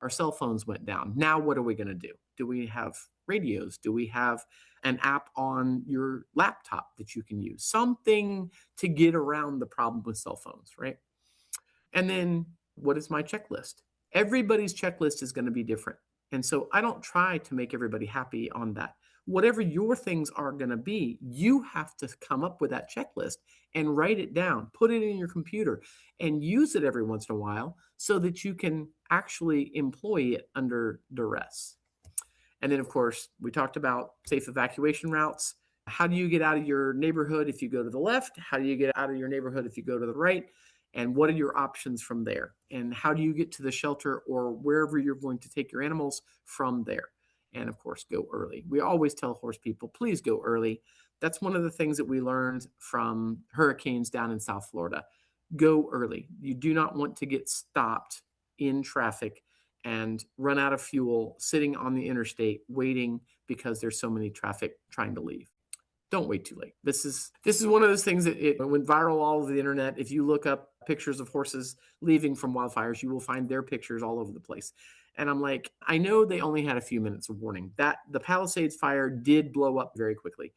Our cell phones went down. Now, what are we going to do? Do we have radios? Do we have an app on your laptop that you can use? Something to get around the problem with cell phones, right? And then what is my checklist? Everybody's checklist is going to be different. And so I don't try to make everybody happy on that. Whatever your things are going to be, you have to come up with that checklist and write it down, put it in your computer, and use it every once in a while so that you can actually employ it under duress. And then, of course, we talked about safe evacuation routes. How do you get out of your neighborhood if you go to the left? How do you get out of your neighborhood if you go to the right? And what are your options from there? And how do you get to the shelter or wherever you're going to take your animals from there? And of course, go early. We always tell horse people, please go early. That's one of the things that we learned from hurricanes down in South Florida. Go early. You do not want to get stopped in traffic and run out of fuel sitting on the interstate waiting because there's so many traffic trying to leave. Don't wait too late. This is one of those things that it went viral all over the internet. If you look up pictures of horses leaving from wildfires, you will find their pictures all over the place. And I'm like, I know they only had a few minutes of warning. That the Palisades fire did blow up very quickly.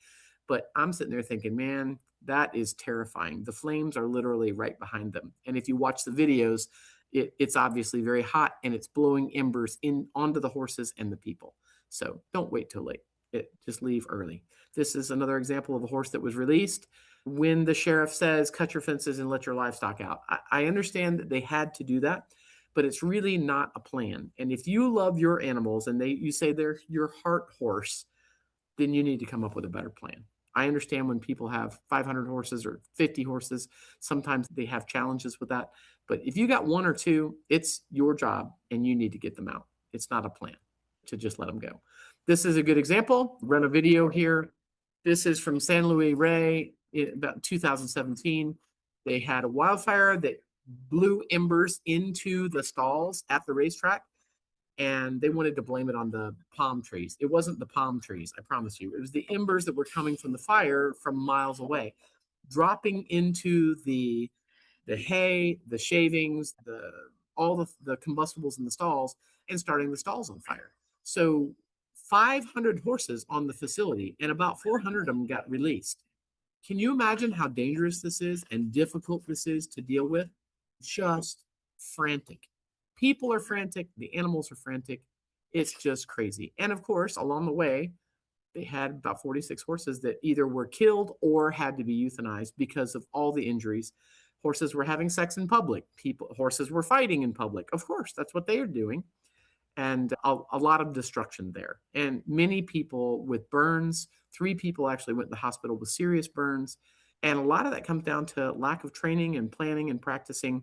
But I'm sitting there thinking, man, that is terrifying. The flames are literally right behind them. And if you watch the videos, it's obviously very hot and it's blowing embers in onto the horses and the people. So don't wait till late. Just leave early. This is another example of a horse that was released when the sheriff says, cut your fences and let your livestock out. I understand that they had to do that, but it's really not a plan. And if you love your animals and you say they're your heart horse, then you need to come up with a better plan. I understand when people have 500 horses or 50 horses, sometimes they have challenges with that. But if you got one or two, it's your job and you need to get them out. It's not a plan to just let them go. This is a good example. Run a video here. This is from San Luis Rey in about 2017. They had a wildfire that blew embers into the stalls at the racetrack, and they wanted to blame it on the palm trees. It wasn't the palm trees, I promise you. It was the embers that were coming from the fire from miles away, dropping into the hay, the shavings, all the combustibles in the stalls, and starting the stalls on fire. So 500 horses on the facility, and about 400 of them got released. Can you imagine how dangerous this is and difficult this is to deal with? Just frantic. People are frantic. The animals are frantic. It's just crazy. And of course, along the way, they had about 46 horses that either were killed or had to be euthanized because of all the injuries. Horses were having sex in public. Horses were fighting in public. Of course, that's what they are doing. And a lot of destruction there. And many people with burns. 3 people actually went to the hospital with serious burns. And a lot of that comes down to lack of training and planning and practicing.